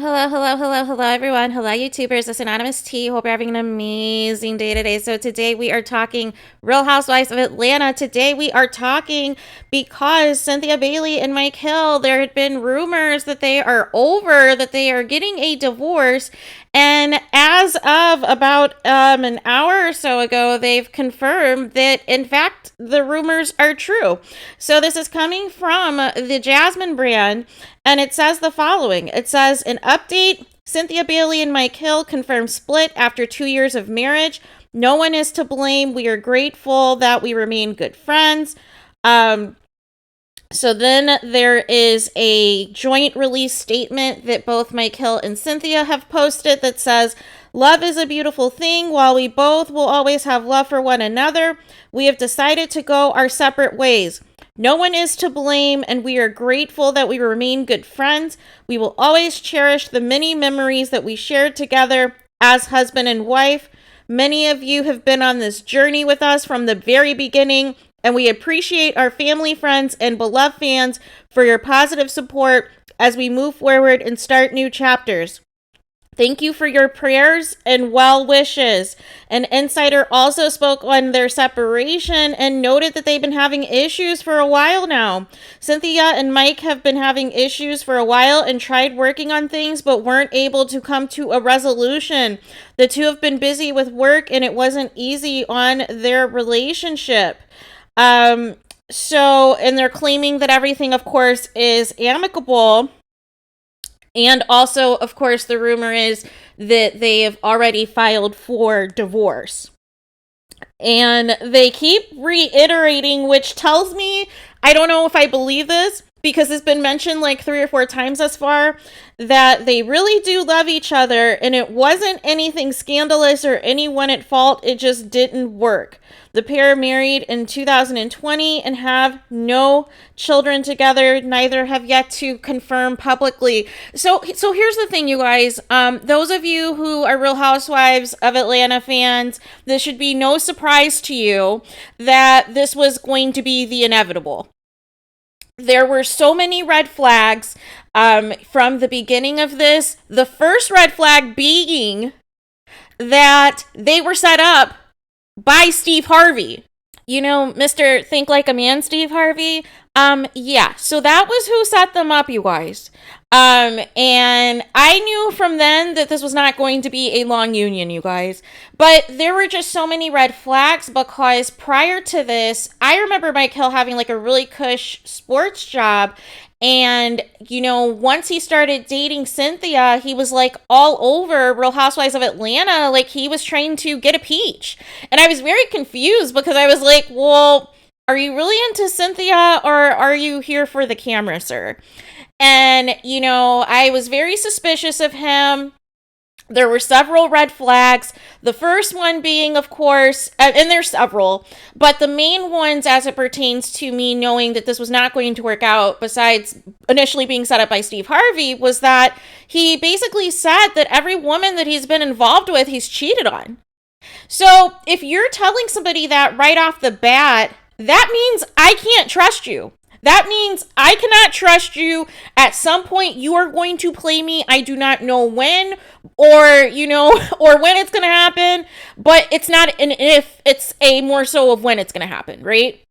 Hello, everyone. Hello, YouTubers. It's Anonymous T. Hope you're having an amazing day today. So today we are talking Real Housewives of Atlanta. Today we are talking because Cynthia Bailey and Mike Hill, there had been rumors that they are over, that they are getting a divorce. And as of about an hour or so ago, they've confirmed that, in fact, the rumors are true. So this is coming from the Jasmine brand, and it says the following. It says, an update, Cynthia Bailey and Mike Hill confirmed split after 2 years of marriage. No one is to blame. We are grateful that we remain good friends. So then there is a joint release statement that both Mike Hill and Cynthia have posted that says, love is a beautiful thing. While we both will always have love for one another, we have decided to go our separate ways. No one is to blame, and we are grateful that we remain good friends. We will always cherish the many memories that we shared together as husband and wife. Many of you have been on this journey with us from the very beginning, and we appreciate our family, friends, and beloved fans for your positive support as we move forward and start new chapters. Thank you for your prayers and well wishes. An insider also spoke on their separation and noted that they've been having issues for a while now. Cynthia and Mike have been having issues for a while and tried working on things but weren't able to come to a resolution. The two have been busy with work and it wasn't easy on their relationship. And they're claiming that everything, of course, is amicable. And also, of course, the rumor is that they have already filed for divorce. And they keep reiterating, which tells me, I don't know if I believe this, because it's been mentioned like 3 or 4 times thus far, that they really do love each other, and it wasn't anything scandalous or anyone at fault, it just didn't work. The pair married in 2020 and have no children together. Neither have yet to confirm publicly. So here's the thing, you guys. Those of you who are Real Housewives of Atlanta fans, this should be no surprise to you that this was going to be the inevitable. There were so many red flags from the beginning of this. The first red flag being that they were set up by Steve Harvey. You know, Mr. Think Like a Man, Steve Harvey. Yeah, so that was who set them up, you guys. And I knew from then that this was not going to be a long union, you guys. But there were just so many red flags because prior to this, I remember Mike Hill having like a really cush sports job. And, you know, once he started dating Cynthia, he was like all over Real Housewives of Atlanta. Like he was trying to get a peach. And I was very confused because I was like, well, are you really into Cynthia or are you here for the camera, sir? And, you know, I was very suspicious of him. There were several red flags. The first one being, of course, and there's several, but the main ones as it pertains to me knowing that this was not going to work out, besides initially being set up by Steve Harvey, was that he basically said that every woman that he's been involved with, he's cheated on. So if you're telling somebody that right off the bat, that means I can't trust you. That means I cannot trust you. At some point, you are going to play me. I do not know when or, you know, or when it's going to happen, but it's not an if, it's a more so of when it's going to happen, right?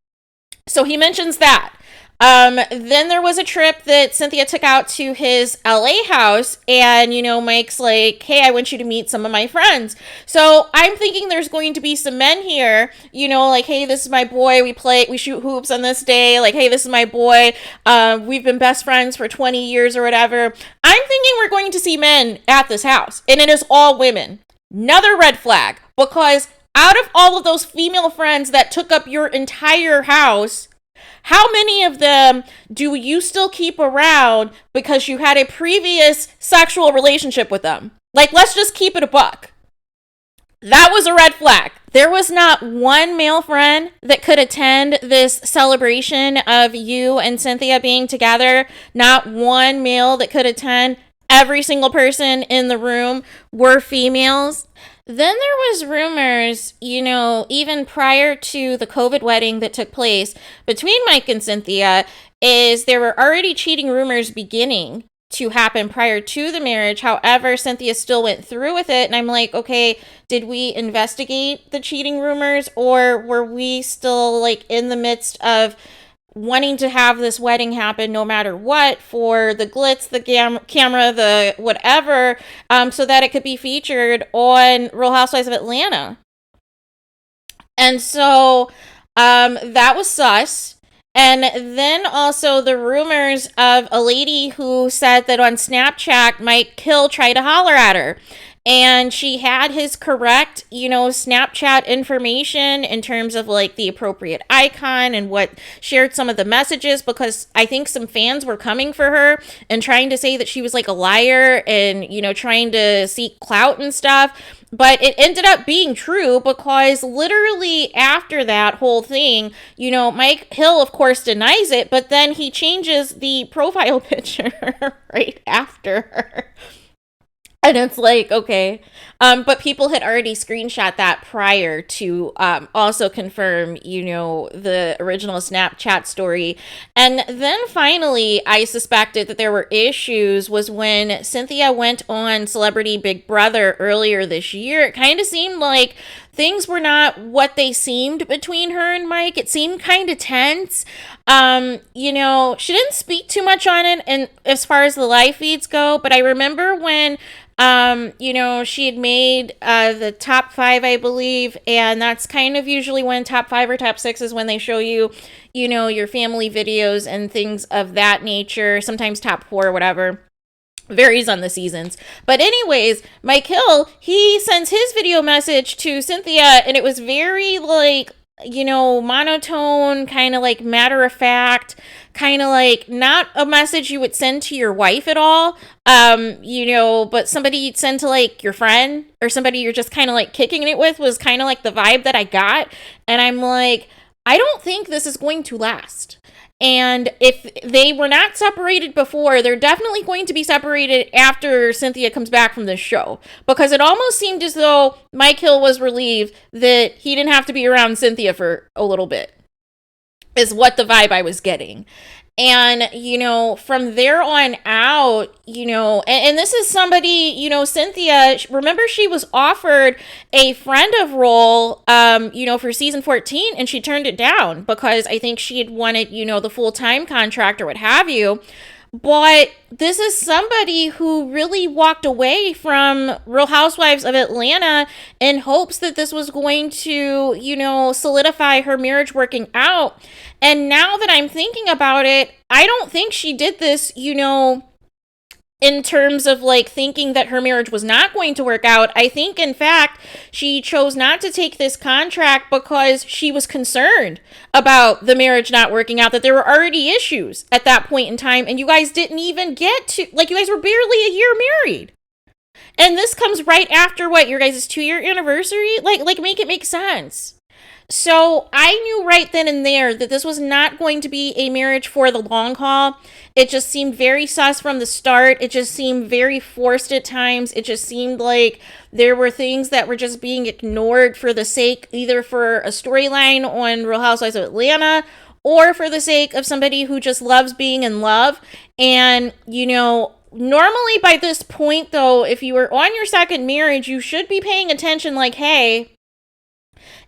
So he mentions that. Then there was a trip that Cynthia took out to his LA house and, you know, Mike's like, hey, I want you to meet some of my friends. So I'm thinking there's going to be some men here, you know, like, hey, this is my boy. We shoot hoops on this day. Like, hey, this is my boy. We've been best friends for 20 years or whatever. I'm thinking we're going to see men at this house and it is all women. Another red flag, because out of all of those female friends that took up your entire house, how many of them do you still keep around because you had a previous sexual relationship with them? Like, let's just keep it a buck. That was a red flag. There was not one male friend that could attend this celebration of you and Cynthia being together. Not one male that could attend. Every single person in the room were females. Then there was rumors, you know, even prior to the COVID wedding that took place between Mike and Cynthia, is there were already cheating rumors beginning to happen prior to the marriage. However, Cynthia still went through with it. And I'm like, okay, did we investigate the cheating rumors, or were we still like in the midst of wanting to have this wedding happen no matter what, for the glitz, the camera, the whatever, so that it could be featured on Real Housewives of Atlanta? And so that was sus. And then also the rumors of a lady who said that on Snapchat, Mike Hill tried to holler at her. And she had his correct, Snapchat information in terms of like the appropriate icon and what shared some of the messages, because I think some fans were coming for her and trying to say that she was like a liar and, trying to seek clout and stuff. But it ended up being true, because literally after that whole thing, Mike Hill, of course, denies it, but then he changes the profile picture right after her. And it's like, okay. But people had already screenshot that prior to also confirm, the original Snapchat story. And then finally, I suspected that there were issues was when Cynthia went on Celebrity Big Brother earlier this year. It kind of seemed like things were not what they seemed between her and Mike. It seemed kind of tense. She didn't speak too much on it, and as far as the live feeds go, but I remember when she had made the top 5, I believe, and that's kind of usually when top 5 or top 6 is when they show you, your family videos and things of that nature, sometimes top 4 or whatever. Varies on the seasons. But anyways, Mike Hill, he sends his video message to Cynthia, and it was very like, monotone, kind of like matter of fact, kind of like not a message you would send to your wife at all, but somebody you'd send to like your friend or somebody you're just kind of like kicking it with, was kind of like the vibe that I got. And I'm like, I don't think this is going to last. And if they were not separated before, they're definitely going to be separated after Cynthia comes back from this show. Because it almost seemed as though Mike Hill was relieved that he didn't have to be around Cynthia for a little bit, is what the vibe I was getting. And, from there on out, and this is somebody, Cynthia, remember she was offered a friend of role, for season 14, and she turned it down because I think she had wanted, the full-time contract or what have you. But this is somebody who really walked away from Real Housewives of Atlanta in hopes that this was going to, solidify her marriage working out. And now that I'm thinking about it, I don't think she did this, in terms of like thinking that her marriage was not going to work out. I think, in fact, she chose not to take this contract because she was concerned about the marriage not working out, that there were already issues at that point in time. And you guys didn't even get to, like, you guys were barely a year married. And this comes right after what, your guys' 2-year anniversary? Like make it make sense. So I knew right then and there that this was not going to be a marriage for the long haul. It just seemed very sus from the start. It just seemed very forced at times. It just seemed like there were things that were just being ignored for the sake, either for a storyline on Real Housewives of Atlanta, or for the sake of somebody who just loves being in love. And, normally by this point, though, if you were on your second marriage, you should be paying attention, like, hey,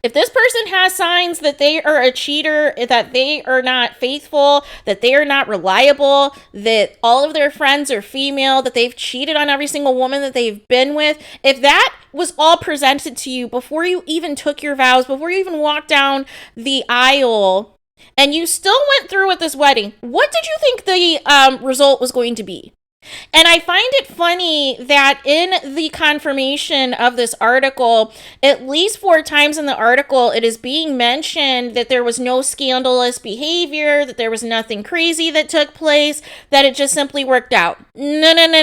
if this person has signs that they are a cheater, that they are not faithful, that they are not reliable, that all of their friends are female, that they've cheated on every single woman that they've been with, if that was all presented to you before you even took your vows, before you even walked down the aisle, and you still went through with this wedding, what did you think the result was going to be? And I find it funny that in the confirmation of this article, at least 4 times in the article, it is being mentioned that there was no scandalous behavior, that there was nothing crazy that took place, that it just simply worked out. No.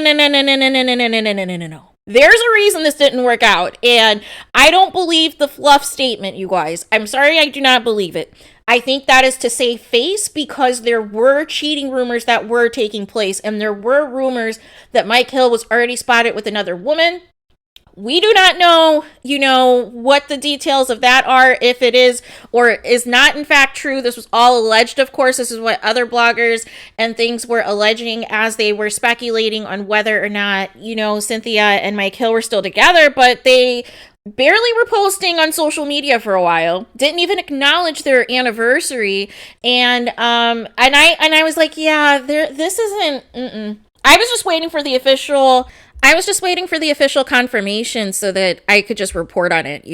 There's a reason this didn't work out, and I don't believe the fluff statement, you guys. I'm sorry, I do not believe it. I think that is to save face, because there were cheating rumors that were taking place, and there were rumors that Mike Hill was already spotted with another woman, we do not know, what the details of that are, if it is or is not in fact true. This was all alleged, of course. This is what other bloggers and things were alleging as they were speculating on whether or not, Cynthia and Mike Hill were still together, but they barely were posting on social media for a while, didn't even acknowledge their anniversary. And I was like, yeah, this isn't, I was just waiting for the official confirmation so that I could just report on it,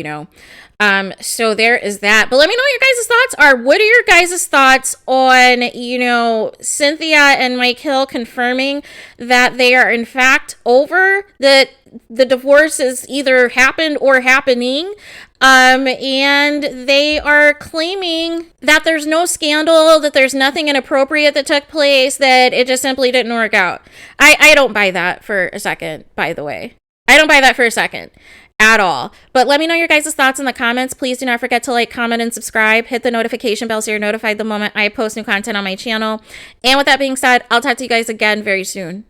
So there is that. But let me know what your guys' thoughts are. What are your guys' thoughts on, Cynthia and Mike Hill confirming that they are in fact over, that the divorce is either happened or happening, and they are claiming that there's no scandal, that there's nothing inappropriate that took place, that it just simply didn't work out. I don't buy that for a second, by the way. I don't buy that for a second at all. But let me know your guys' thoughts in the comments. Please do not forget to like, comment, and subscribe. Hit the notification bell so you're notified the moment I post new content on my channel. And with that being said, I'll talk to you guys again very soon.